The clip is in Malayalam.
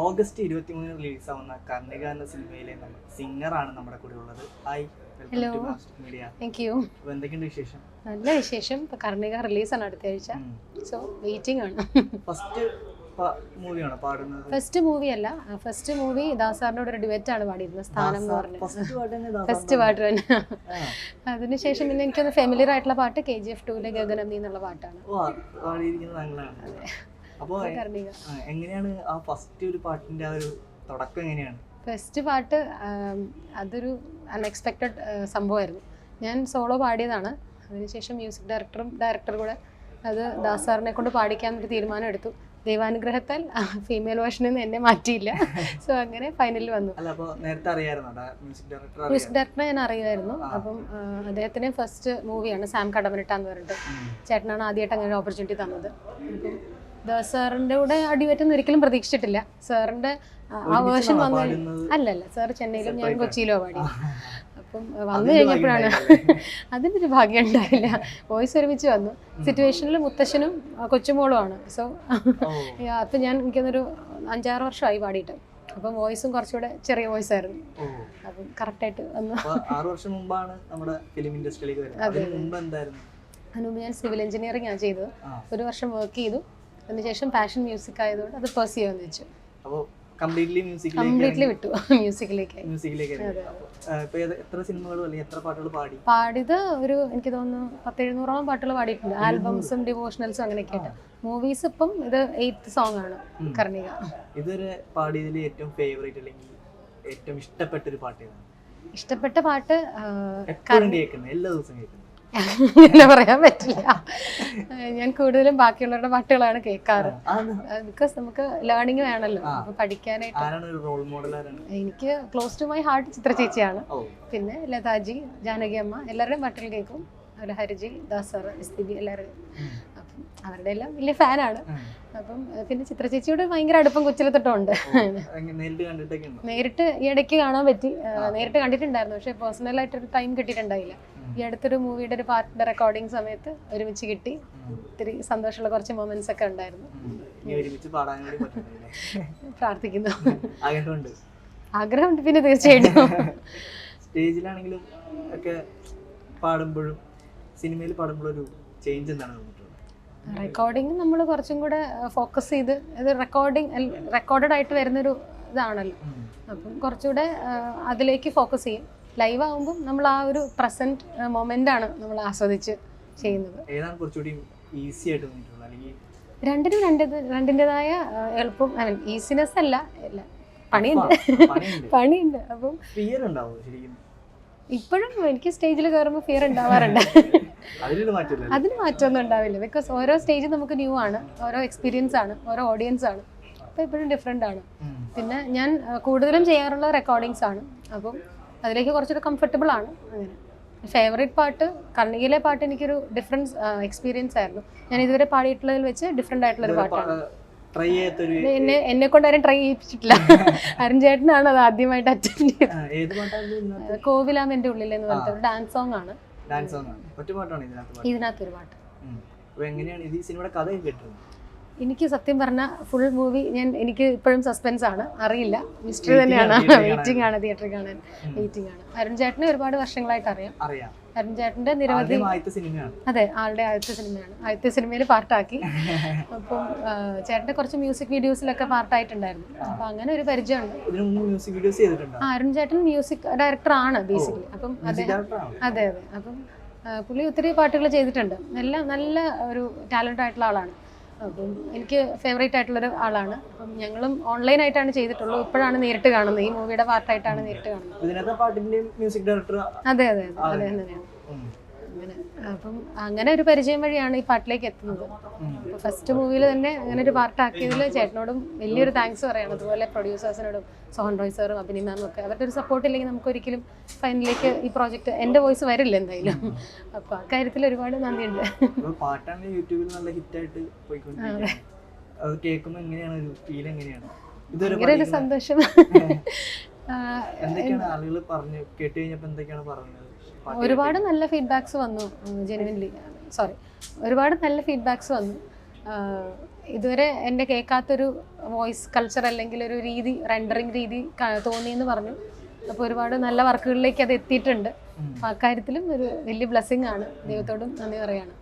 ഓഗസ്റ്റ് 23 റിലീസാവുന്ന കർണിക എന്ന സിനിമയിലെ സിംഗറാണ് നമ്മുടെ കൂടെ ഉള്ളത്. Hi, hello, media. Thank you. എന്തൊക്കെയുണ്ട് വിശേഷം? നല്ല വിശേഷം. ഇപ്പൊ കർണിക റിലീസാണ് അടുത്ത ആഴ്ച, സോ വെയിറ്റിംഗ് ആണ്. ഫസ്റ്റ് മൂവിയാണോ പാടുന്നത്? ഫസ്റ്റ് മൂവി അല്ല, ഫസ്റ്റ് മൂവി ദാസാറിന്റെ ഒരു ഡിബേറ്റ് ആണ് പാടിയിരുന്നത്, സ്ഥാനം എന്ന് പറഞ്ഞത്. ഫസ്റ്റ് പാട്ട് തന്നെ. അതിനുശേഷം പിന്നെ എനിക്കൊന്ന് ഫെമിലിയർ ആയിട്ടുള്ള പാട്ട് KGF 2 ഗഗനം നീ എന്നുള്ള പാട്ടാണ്. അപ്പോ എങ്ങനെയാണ് ആ ഫസ്റ്റ് ഒരു പാട്ടിന്റെ ആ ഒരു തുടക്കം എങ്ങനെയാണ്? ഫസ്റ്റ് പാട്ട് അതൊരു അൺഎക്സ്പെക്റ്റഡ് സംഭവമായിരുന്നു. ഞാൻ സോളോ പാടിയതാണ്. അതിനുശേഷം മ്യൂസിക് ഡയറക്ടർ കൂടെ അത് ദാസാറിനെ കൊണ്ട് പാടിക്കാനൊരു തീരുമാനം എടുത്തു. ദൈവാനുഗ്രഹത്താൽ ഫീമെയിൽ വേർഷനിൽ നിന്ന് എന്നെ മാറ്റിയില്ല. സോ അങ്ങനെ ഫൈനലിൽ വന്നു. മ്യൂസിക് ഡയറക്ടറെ ഞാൻ അറിയുമായിരുന്നു. അപ്പം അദ്ദേഹത്തിന് ഫസ്റ്റ് മൂവിയാണ് സാം കടമനിട്ട എന്ന് പറഞ്ഞിട്ട് ചേട്ടനാണ് ആദ്യമായിട്ട് അങ്ങനെ ഒരു ഓപ്പർച്യൂണിറ്റി തന്നത്. അപ്പം ദാസാറിൻ്റെ കൂടെ അടിപറ്റൊന്നും ഒരിക്കലും പ്രതീക്ഷിച്ചിട്ടില്ല. സാറിൻ്റെ ആ വേർഷൻ വന്നു. അല്ലല്ല, സാർ ചെന്നൈയിലും ഞാൻ കൊച്ചിയിലോ പാടി. അപ്പം വന്നു കഴിഞ്ഞപ്പോഴാണ് അതിനൊരു ഭാഗ്യം ഉണ്ടായില്ല. വോയിസ് ഒരുമിച്ച് വന്നു. സിറ്റുവേഷനിൽ മുത്തശ്ശനും കൊച്ചുമോളുമാണ്. സോ അപ്പം ഞാൻ എനിക്കൊന്നൊരു 5-6 വർഷമായി പാടിയിട്ട്. അപ്പം വോയിസും കുറച്ചുകൂടെ ചെറിയ വോയിസ് ആയിരുന്നു. അപ്പം കറക്റ്റായിട്ട് വന്നു. 6 വർഷം മുമ്പാണ് നമ്മുടെ ഫിലിം ഇൻഡസ്ട്രിയിലേക്ക് വരുന്നത്. അതിനുമുമ്പ് ഞാൻ സിവിൽ എഞ്ചിനീയറിംഗ് ആണ് ചെയ്തത്. 1 വർഷം വർക്ക് ചെയ്തു. അതിനുശേഷം പാഷൻ മ്യൂസിക് ആയതുകൊണ്ട് അത് പെർസ്യൂ ചെയ്യാമെന്ന് വെച്ചു. കംപ്ലീറ്റ്ലി വിട്ടു മ്യൂസിക്കിലേക്ക്. പാടിയത് ഒരു എനിക്ക് തോന്നുന്നു 100-700ഓളം പാട്ടുകൾ പാടിയിട്ടുണ്ട്. ആൽബംസും ഡിവോഷണൽസും അങ്ങനെയൊക്കെ ആയിട്ട്. മൂവീസ് ഇപ്പം ഇത് 8th സോങ് ആണ് കർണിക. ഇതുവരെ പാടിയതിൽ ഏറ്റവും ഫേവറേറ്റ് അല്ലെങ്കിൽ ഏറ്റവും ഇഷ്ടപ്പെട്ട ഒരു പാട്ട് ഏതാണ്? ഇഷ്ടപ്പെട്ട പാട്ട് എല്ലാ ദിവസവും കേൾക്കുന്നത് അങ്ങനെ പറയാൻ പറ്റില്ല. ഞാൻ കൂടുതലും ബാക്കിയുള്ളവരുടെ പാട്ടുകളാണ് കേൾക്കാറ്. ബിക്കോസ് നമുക്ക് ലേണിംഗ് വേണമല്ലോ, അപ്പൊ പഠിക്കാനായിട്ട്. എനിക്ക് ക്ലോസ് ടു മൈ ഹാർട്ട് ചിത്ര ചേച്ചിയാണ്. പിന്നെ ലതാജി, ജാനകി അമ്മ, എല്ലാവരുടെയും പാട്ടുകൾ കേൾക്കും. അതുപോലെ ഹരിജി, ദാസർ, SPB എല്ലാവരും. അപ്പം അവരുടെ എല്ലാം വലിയ ഫാനാണ്. അപ്പം പിന്നെ ചിത്ര ചേച്ചിയോട് ഭയങ്കര അടുപ്പം കൊച്ചിലെ തൊട്ടുണ്ട്. നേരിട്ട് ഈ ഇടയ്ക്ക് കാണാൻ പറ്റി. നേരിട്ട് കണ്ടിട്ടുണ്ടായിരുന്നു, പക്ഷെ പേഴ്സണലായിട്ടൊരു ടൈം കിട്ടിയിട്ടുണ്ടായില്ല. ഈ അടുത്തൊരു മൂവിയുടെ ഒരു പാട്ടിന്റെ റെക്കോർഡിങ് സമയത്ത് ഒരുമിച്ച് കിട്ടി. ഒത്തിരി സന്തോഷമുള്ള കുറച്ച് മൊമെന്റ്സ് ഒക്കെ ഉണ്ടായിരുന്നു. പ്രാർത്ഥിക്കുന്നു. ആഗ്രഹമുണ്ട് പിന്നെ തീർച്ചയായിട്ടും. സ്റ്റേജിലാണെങ്കിലും ഒക്കെ പാടുമ്പോഴും സിനിമയിൽ പാടുമ്പോഴും ഒരു ചേഞ്ച് എന്താണ്? റെക്കോർഡിങ് നമ്മൾ കുറച്ചും കൂടെ ഫോക്കസ് ചെയ്ത്, ഇത് റെക്കോർഡഡ് ആയിട്ട് വരുന്നൊരു ഇതാണല്ലോ. അപ്പം കുറച്ചുകൂടെ അതിലേക്ക് ഫോക്കസ് ചെയ്യും. ലൈവ് ആകുമ്പോൾ നമ്മൾ ആ ഒരു പ്രസന്റ് മൊമെന്റ് ആണ് നമ്മൾ ആസ്വദിച്ച് ചെയ്യുന്നത്. രണ്ടിനും രണ്ടിൻ്റെതായ എളുപ്പം. ഈസിനെസ് അല്ല, പണിയുണ്ട്. അപ്പം ഇപ്പോഴും എനിക്ക് സ്റ്റേജിൽ കയറുമ്പോൾ ഫിയർ ഉണ്ടാവാറുണ്ട്. അതിന് മാറ്റമൊന്നും ഉണ്ടാവില്ല. ബിക്കോസ് ഓരോ സ്റ്റേജ് നമുക്ക് ന്യൂ ആണ്, ഓരോ എക്സ്പീരിയൻസ് ആണ്, ഓരോ ഓഡിയൻസ് ആണ്. അപ്പോൾ എപ്പോഴും ഡിഫറെൻ്റ് ആണ്. പിന്നെ ഞാൻ കൂടുതലും ചെയ്യാറുള്ള റെക്കോർഡിങ്സ് ആണ്. അപ്പം അതിലേക്ക് കുറച്ചൊരു കംഫർട്ടബിൾ ആണ്. അങ്ങനെ ഫേവറേറ്റ് പാട്ട് കർണികയിലെ പാട്ട് എനിക്കൊരു ഡിഫറൻസ് എക്സ്പീരിയൻസ് ആയിരുന്നു. ഞാൻ ഇതുവരെ പാടിയിട്ടുള്ളതിൽ വെച്ച് ഡിഫറെൻ്റ് ആയിട്ടുള്ളൊരു പാട്ടാണ്. എന്നെ കൊണ്ട് ആരും ട്രൈ ചെയ്യിപ്പിച്ചിട്ടില്ല. അരുൺ ചേട്ടനാണ് അത് ആദ്യമായിട്ട് അറ്റൻഡ് ചെയ്തത്. കോവിലാം എൻ്റെ ഉള്ളിൽ എന്ന് പറഞ്ഞിട്ട് ഒരു ഡാൻസ് സോങ് ആണ്. ഇതിനകത്തൊരു പാട്ട്. എനിക്ക് സത്യം പറഞ്ഞ ഫുൾ മൂവി എനിക്ക് ഇപ്പോഴും സസ്പെൻസ് ആണ്, അറിയില്ല. മിസ്റ്ററി തന്നെയാണ്. വെയിറ്റിംഗ് ആണ്, തിയേറ്ററിൽ കാണാൻ വെയിറ്റിംഗ് ആണ്. അരുൺ ചേട്ടനെ ഒരുപാട് വർഷങ്ങളായിട്ട് അറിയാം. അരുൺ ചേട്ടൻ്റെ നിരവധി, അതെ, ആളുടെ ആദ്യത്തെ സിനിമയാണ്. ആദ്യത്തെ സിനിമയിൽ പാർട്ടാക്കി. അപ്പം ചേട്ടൻ്റെ കുറച്ച് മ്യൂസിക് വീഡിയോസിലൊക്കെ പാർട്ടായിട്ടുണ്ടായിരുന്നു. അപ്പം അങ്ങനെ ഒരു പരിചയമുണ്ട്. അരുൺ ചേട്ടൻ മ്യൂസിക് ഡയറക്ടർ ആണ് ബേസിക്കലി. അപ്പം അതെ. അപ്പം പുള്ളി ഒത്തിരി പാട്ടുകൾ ചെയ്തിട്ടുണ്ട്. എല്ലാം നല്ല ഒരു ടാലൻ്റ് ആയിട്ടുള്ള ആളാണ്. അപ്പം എനിക്ക് ഫേവറേറ്റ് ആയിട്ടുള്ളൊരു ആളാണ്. അപ്പം ഞങ്ങളും ഓൺലൈനായിട്ടാണ് ചെയ്തിട്ടുള്ളൂ. ഇപ്പോഴാണ് നേരിട്ട് കാണുന്നത്. ഈ മൂവിയുടെ പാർട്ടായിട്ടാണ് നേരിട്ട് കാണുന്നത്. അതെ അദ്ദേഹം തന്നെയാണ്. അങ്ങനെ അപ്പം അങ്ങനെ ഒരു പരിചയം വഴിയാണ് ഈ പാട്ടിലേക്ക് എത്തുന്നത്. അപ്പോൾ ഫസ്റ്റ് മൂവിയിൽ തന്നെ അങ്ങനെ ഒരു പാർട്ടാക്കിയതിൽ ചേട്ടനോടും വലിയൊരു താങ്ക്സ് പറയണം. അതുപോലെ പ്രൊഡ്യൂസേഴ്സിനോടും, സോഹൻ റോയ് സാറും അഭിനയ മാമും ഒക്കെ. അവരുടെ ഒരു സപ്പോർട്ട് ഇല്ലെങ്കിൽ നമുക്കൊരിക്കലും ഫൈനലിലേക്ക് ഈ പ്രോജക്റ്റ് എൻ്റെ വോയിസ് വരില്ല എന്തായാലും. അപ്പോൾ ആ കാര്യത്തിൽ ഒരുപാട് നന്ദിയുണ്ട്. ഭയങ്കര ഒരു സന്തോഷം. ഒരുപാട് നല്ല ഫീഡ്ബാക്സ് വന്നു. ഒരുപാട് നല്ല ഫീഡ്ബാക്സ് വന്നു. ഇതുവരെ എൻ്റെ കേൾക്കാത്തൊരു വോയിസ് കൾച്ചർ അല്ലെങ്കിൽ ഒരു രീതി റെൻഡറിങ് രീതി തോന്നിയെന്ന് പറഞ്ഞു. അപ്പോൾ ഒരുപാട് നല്ല വർക്കുകളിലേക്ക് അത് എത്തിയിട്ടുണ്ട്. അപ്പോൾ അക്കാര്യത്തിലും ഒരു വലിയ ബ്ലെസ്സിങ് ആണ്. ദൈവത്തോടും നന്ദി പറയാണ്.